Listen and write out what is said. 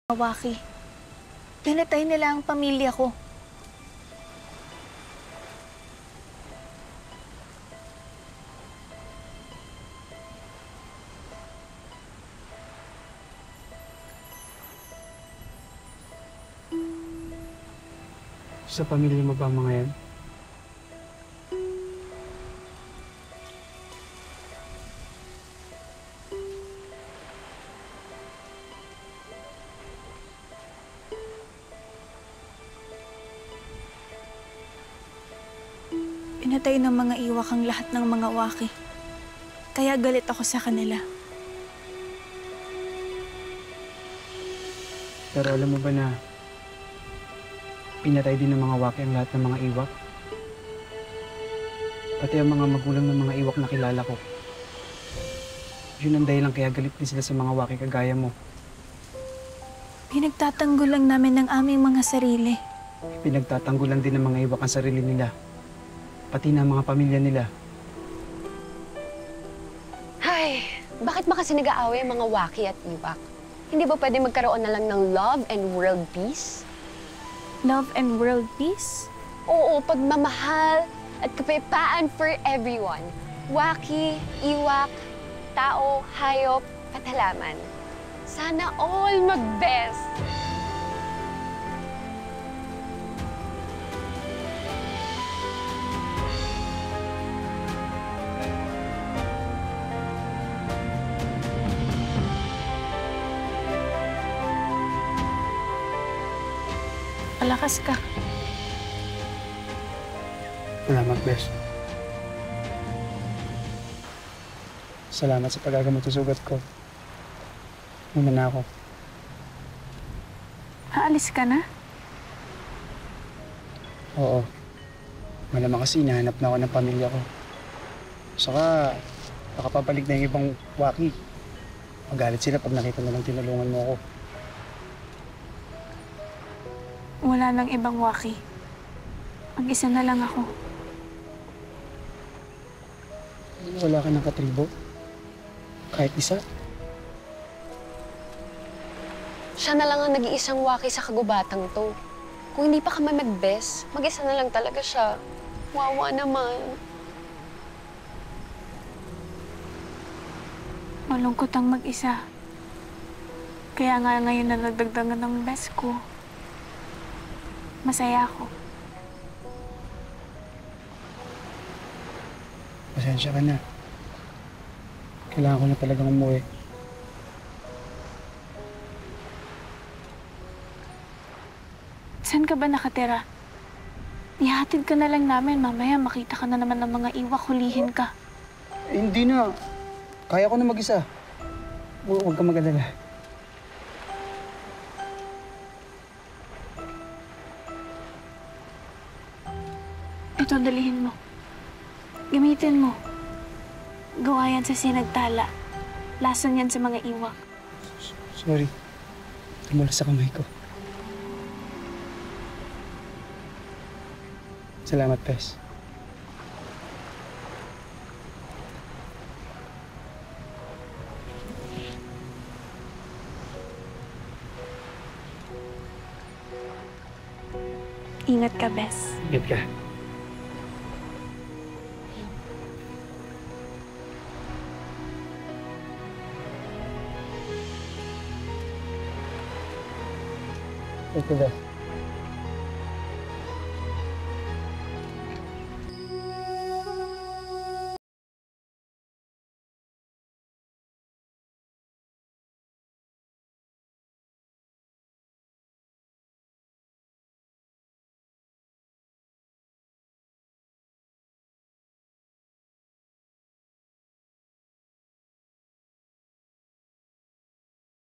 Waki. Pinatay nila ang pamilya ko. Sa pamilya mo ba ang mga yan? Pinatay ng mga iwak ang lahat ng mga waki. Kaya galit ako sa kanila. Pero alam mo ba na pinatay din ng mga waki ang lahat ng mga iwak? Pati ang mga magulang ng mga iwak na kilala ko. Yun ang dahilan kaya galit din sila sa mga waki kagaya mo. Pinagtatanggol lang namin ng aming mga sarili. Pinagtatanggulan din ng mga iwak ang sarili nila. Pati na ang mga pamilya nila. Ay, bakit ba kasi nag-aaway ang mga waki at iwak? Hindi ba pwede magkaroon na lang ng love and world peace? Love and world peace? Oo, pagmamahal at kapayapaan for everyone. Waki, iwak, tao, hayop, at halaman. Sana all mag-best! Palakas ka. Salamat, Bes. Salamat sa paggagamot sa sugat ko. Muna na ako. Aalis ka na? Oo. Malamang kasi hinahanap na ako ng pamilya ko. Saka, baka papalik na yung ibang waki. Magalit sila pag nakita nilang tinulungan mo ako. Wala nang ibang waki. Mag-isa na lang ako. Wala ka ng katribo? Kahit isa? Siya na lang ang nag-iisang waki sa kagubatang to. Kung hindi pa kami mag-best, mag-isa na lang talaga siya. Wawa naman. Malungkot ang mag-isa. Kaya nga ngayon na nagdagdagan ng best ko. Masaya ako. Pasensya ka na. Kailangan ko na talagang umuwi. Saan ka ba nakatira? Ihatid ka na lang namin. Mamaya makita ka na naman ng mga iwak, hulihin ka. Hindi na. Kaya ko na mag-isa. Huwag ka mag-alala. Ito, dalihin mo. Gamitin mo. Gawa yan sa sinagtala. Lason yan sa mga iwak. Sorry. Tumulas sa kamay ko. Salamat, Pes. Ingat ka, Bes. Ingat ka. Ito, Bes.